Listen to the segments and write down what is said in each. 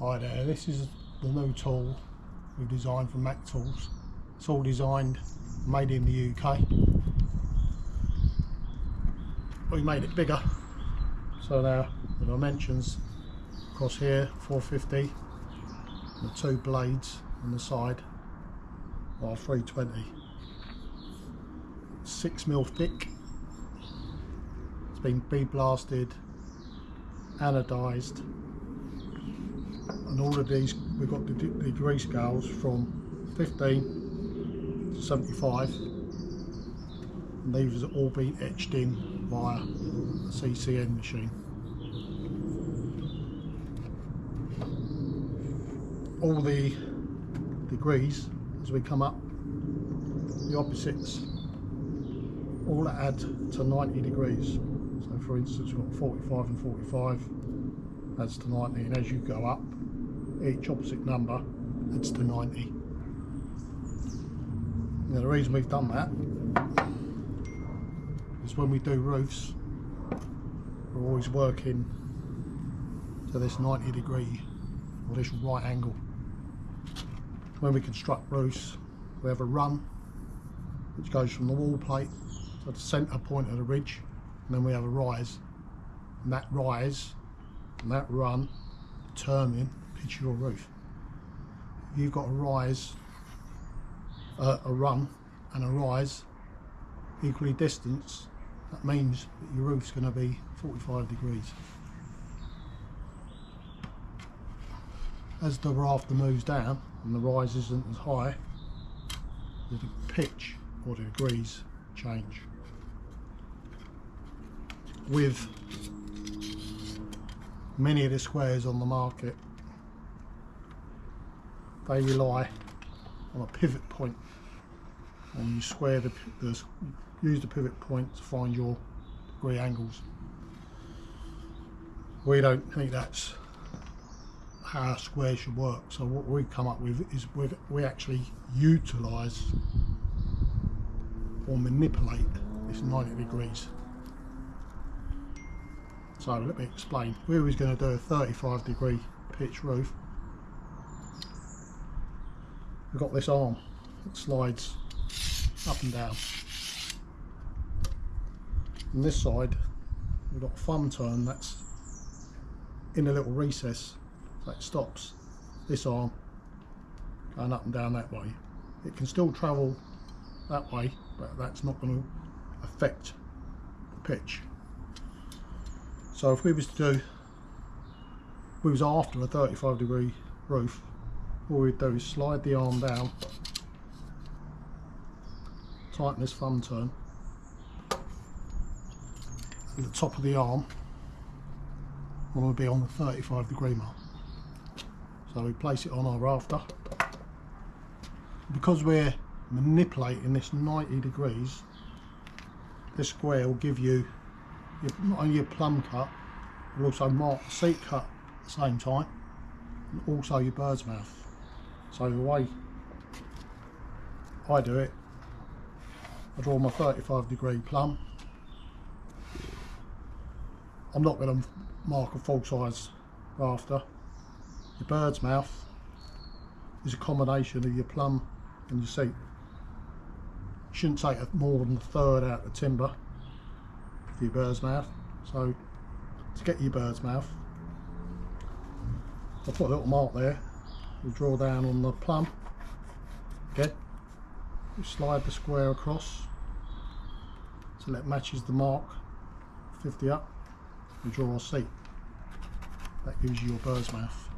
Hi there, this is the new tool we've designed from Mctools. It's all designed, made in the UK. We made it bigger, so now the dimensions across here 450, the two blades on the side are 320. 6mm thick. It's been bead blasted, anodised. And all of these, we've got the degree scales from 15 to 75, and these have all been etched in via a CCN machine. All the degrees, as we come up, the opposites all add to 90 degrees. So for instance, we've got 45 and 45 adds to 90, and as you go up, each opposite number adds to 90. Now the reason we've done that is when we do roofs, we're always working to this 90 degree or this right angle. When we construct roofs, we have a run which goes from the wall plate to the centre point of the ridge, and then we have a rise, and that rise and that run determine pitch your roof. If you've got a rise, a run and a rise equally distanced, that means that your roof's going to be 45 degrees. As the rafter moves down and the rise isn't as high, the pitch or the degrees change. With many of the squares on the market, they rely on a pivot point, and you square use the pivot point to find your degree angles. We don't think that's how a square should work, so what we've come up with is we actually utilise or manipulate this 90 degrees. So let me explain. We was going to do a 35 degree pitch roof. We've got this arm that slides up and down. On this side we've got a thumb turn that's in a little recess, so it stops this arm going up and down that way. It can still travel that way, but that's not going to affect the pitch. So if we was after a 35 degree roof, all we'd do is slide the arm down, tighten this thumb turn, and the top of the arm will be on the 35 degree mark. So we place it on our rafter. Because we're manipulating this 90 degrees, this square will give you not only your plumb cut, but also mark the seat cut at the same time, and also your bird's mouth. So the way I do it, I draw my 35 degree plumb. I'm not going to mark a full size rafter. Your bird's mouth is a combination of your plumb and your seat. You shouldn't take more than a third out of the timber for your bird's mouth. So to get your bird's mouth, I'll put a little mark there. We draw down on the plumb. Okay, we slide the square across till it matches the mark, 50 up. We draw a seat. That gives you your bird's mouth.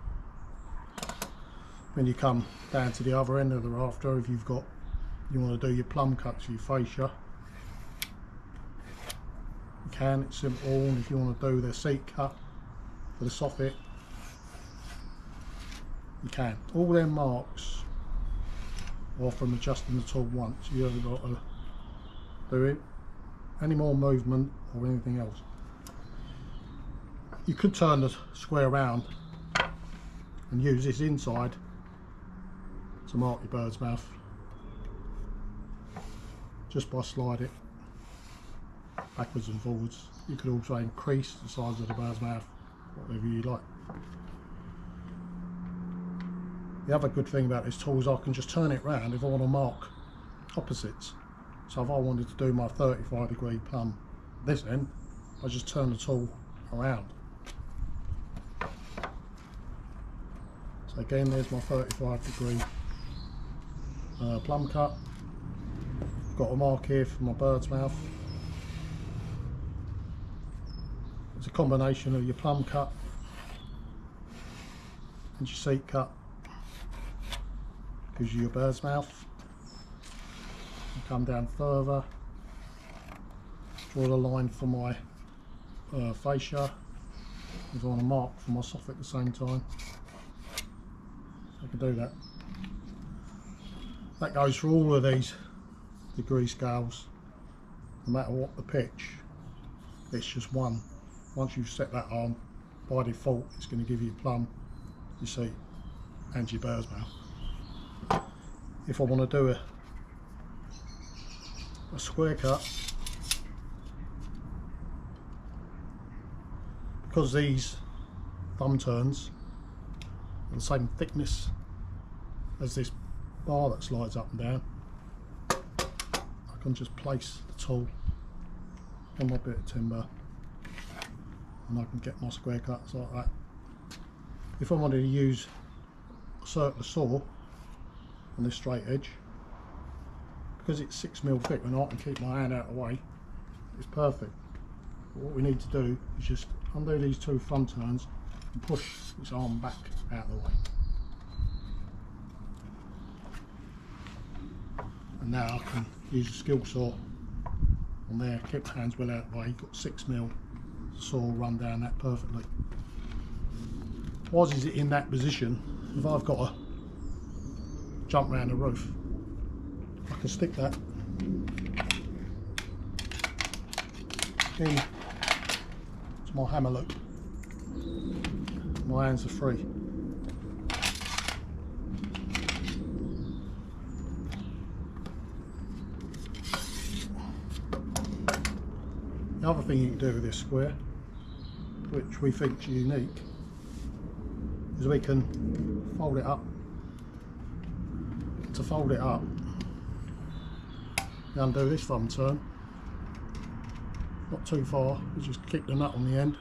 When you come down to the other end of the rafter, if you want to do your plumb cuts, your fascia, you can, it's simple. And if you want to do the seat cut for the soffit, you can. All them marks are from adjusting the tool once. You haven't got to do it any more movement or anything else. You could turn the square around and use this inside to mark your bird's mouth, just by sliding it backwards and forwards. You could also increase the size of the bird's mouth, whatever you like. The other good thing about this tool is I can just turn it round if I want to mark opposites. So if I wanted to do my 35-degree plumb this end, I just turn the tool around. So again, there's my 35-degree plumb cut. I've got a mark here for my bird's mouth. It's a combination of your plumb cut and your seat cut. Gives you your bird's mouth. You come down further, draw the line for my fascia. If I want to mark for my soffit at the same time, I can do that. That goes for all of these degree scales, no matter what the pitch. It's just one. Once you've set that on, by default it's going to give you plumb, your seat and your bird's mouth. If I want to do a square cut, because these thumb turns are the same thickness as this bar that slides up and down, I can just place the tool on my bit of timber and I can get my square cuts like that. If I wanted to use a circular saw on this straight edge, because it's 6mm thick and I can keep my hand out of the way, it's perfect. But what we need to do is just undo these two thumb turns and push this arm back out of the way. And now I can use a skill saw on there, keep the hands well out of the way. You've got 6mm saw run down that perfectly. Why is it in that position? If I've got to jump around the roof, I can stick that in to my hammer loop. My hands are free. The other thing you can do with this square, which we think is unique, is we can fold it up. To fold it up, you undo this thumb turn, not too far, you just kick the nut on the end,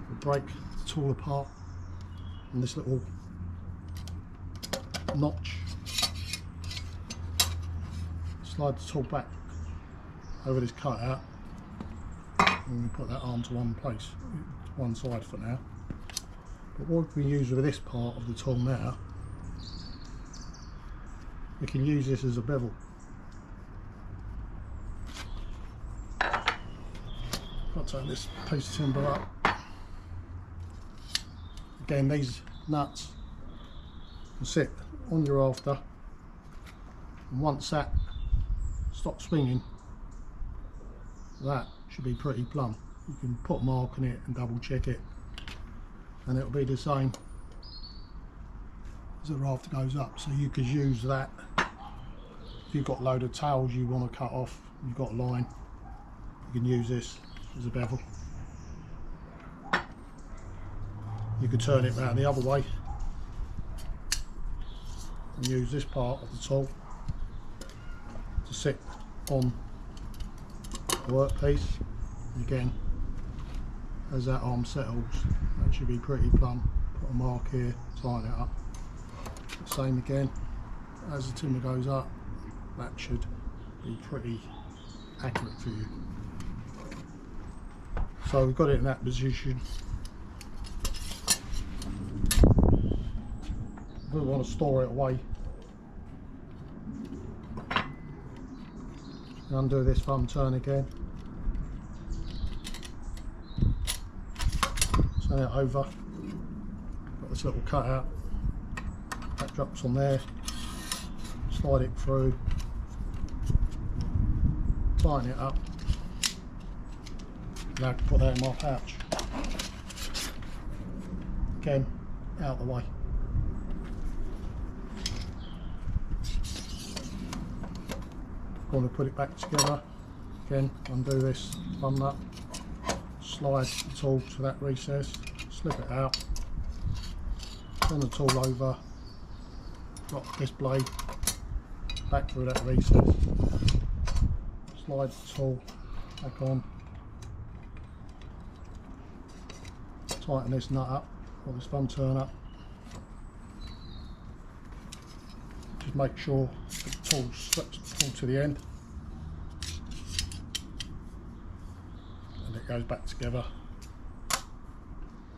we'll break the tool apart, and this little notch, slide the tool back over this cutout, and we put that arm to one place, to one side for now. But what we use with this part of the tool now, we can use this as a bevel. I'll turn this piece of timber up. Again, these nuts will sit on your rafter, and once that stops swinging, that should be pretty plumb. You can put a mark on it and double check it, and it'll be the same as the rafter goes up. So you could use that if you've got a load of tails you want to cut off, you've got a line, you can use this as a bevel. You could turn it around the other way and use this part of the tool to sit on the workpiece. Again, as that arm settles, that should be pretty plumb. Put a mark here, tighten it up. Same again, as the timber goes up, that should be pretty accurate for you. So we've got it in that position. If we want to store it away, undo this thumb turn again, turn it over, got this little cutout, that drops on there, slide it through, tighten it up, now I can put that in my pouch. Again, out of the way. Want to put it back together, again undo this thumb nut, slide the tool to that recess, slip it out, Turn the tool over, drop this blade back through that recess, slide the tool back on, tighten this nut up, or this thumb turn up, just make sure the tool slips pull to the end and it goes back together,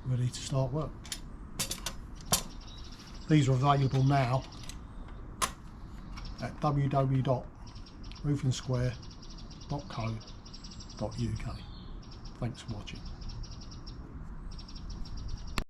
ready to start work. These are available now at www.roofingsquare.co.uk. Thanks for watching.